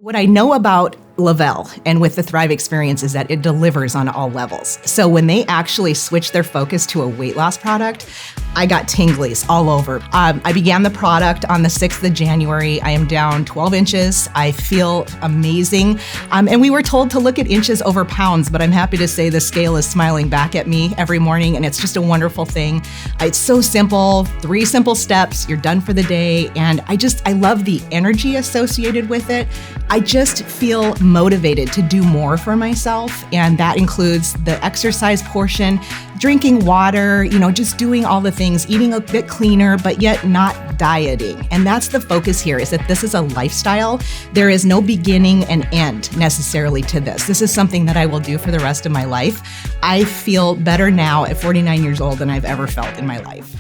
What I know about Le-Vel and with the Thrive experience is that it delivers on all levels. So when they actually switched their focus to a weight loss product, I got tinglies all over. I began the product on the 6th of January. I am down 12 inches. I feel amazing. And we were told to look at inches over pounds, but I'm happy to say the scale is smiling back at me every morning, and it's just a wonderful thing. It's so simple, 3 simple steps, you're done for the day. And I love the energy associated with it. I just feel motivated to do more for myself, and that includes the exercise portion, drinking water, just doing all the things, eating a bit cleaner, but yet not dieting. And that's the focus here, is that this is a lifestyle. There is no beginning and end necessarily to this. This is something that I will do for the rest of my life. I feel better now at 49 years old than I've ever felt in my life.